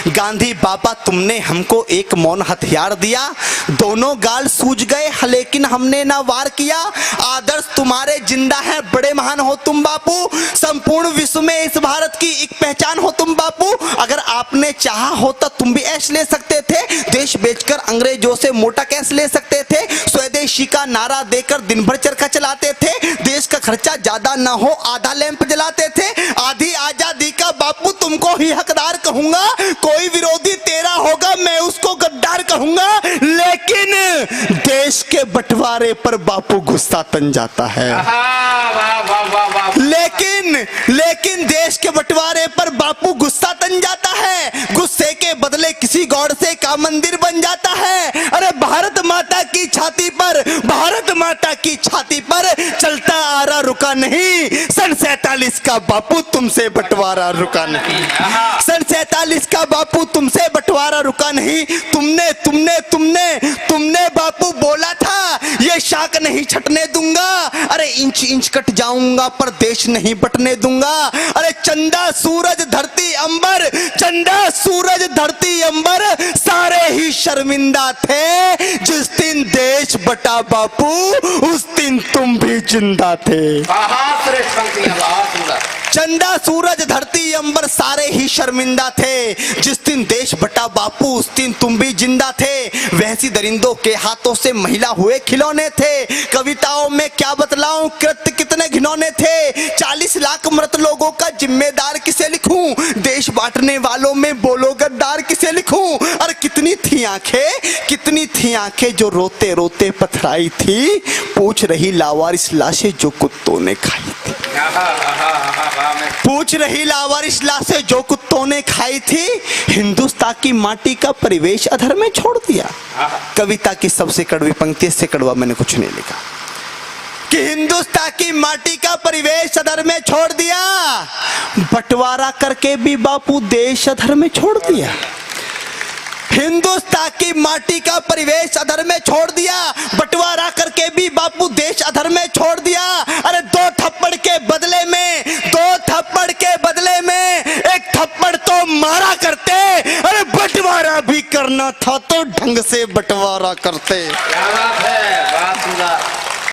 गांधी बाबा तुमने हमको एक मौन हथियार दिया, दोनों गाल सूज गए लेकिन हमने ना वार किया। आदर्श तुम्हारे जिंदा है, बड़े महान हो तुम बापू, संपूर्ण विश्व में इस भारत की एक पहचान हो तुम बापू। अगर आपने चाहा होता तुम भी ऐश ले सकते थे, देश बेचकर अंग्रेजों से मोटा कैश ले सकते थे, स्वदेशी का नारा देकर दिन भर चरखा चलाते थे, देश का खर्चा ज्यादा ना हो आधा लैंप जलाते थे। आधी आजादी का बापू तुमको ही हकदार कहूंगा, कोई विरोधी तेरा होगा मैं उसको गद्दार कहूंगा। लेकिन देश के बंटवारे पर बापू गुस्सा तन जाता है। लेकिन देश के बंटवारे पर बापू गुस्सा तन जाता है, गुस्से के बदले किसी गौड़ से का मंदिर बन जाता है। अरे भारत माता की छाती पर, भारत माता की छाती पर चलता आ रहा रुका नहीं, सन 47 का बापू तुमसे बंटवारा रुका नहीं, सन 47 का बापू तुमसे बंटवारा रुका नहीं। तुमने तुमने तुमने तुमने बापू बोला था ये शाख नहीं छटने दूंगा, अरे इंच इंच कट जाऊंगा पर देश नहीं बटने दूंगा। अरे चंदा सूरज धरती अंबर, चंदा सूरज धरती अंबर सारे ही शर्मिंदा थे, जिस दिन देश बटा बापू उस दिन तुम भी जिंदा थे। चंदा सूरज धरती अंबर सारे ही शर्मिंदा थे, जिस दिन देश बटा बापू उस दिन तुम भी जिंदा थे। वैसी दरिंदों के हाथों से महिला हुए खिलौने थे, कविताओं में क्या बतलाऊं कृत्य कितने घिनौने थे। 40 लाख मृत लोगों का जिम्मेदार किसे लिखूं, देश बांटने वालों में बोलो गद्दार किसे लिखूं। और कितनी थी आंखें, कितनी थी आंखें जो रोते रोते पथराई थी, पूछ रही लावारिस लाशें जो कुत्तों ने खाई थी, पूछ रही लावारिस लाशें जो कुत्तों ने खाई थी। हिंदुस्तान की माटी का परिवेश अधर में छोड़ दिया। कविता की सबसे कड़वी पंक्ति, इससे कड़वा मैंने कुछ नहीं लिखा, कि हिंदुस्तान की माटी का परिवेश अधर में छोड़ दिया, बंटवारा करके भी बापू देश अधर में छोड़ दिया। हिंदुस्तान की माटी का परिवेश अधर में छोड़ दिया, बंटवारा करके भी बापू देश अधर में छोड़ दिया। अरे दो थप्पड़ के बदले में, दो थप्पड़ के बदले में एक थप्पड़ तो मारा करते, अरे बंटवारा भी करना था तो ढंग से बंटवारा करते। क्या बात है, बात सुना।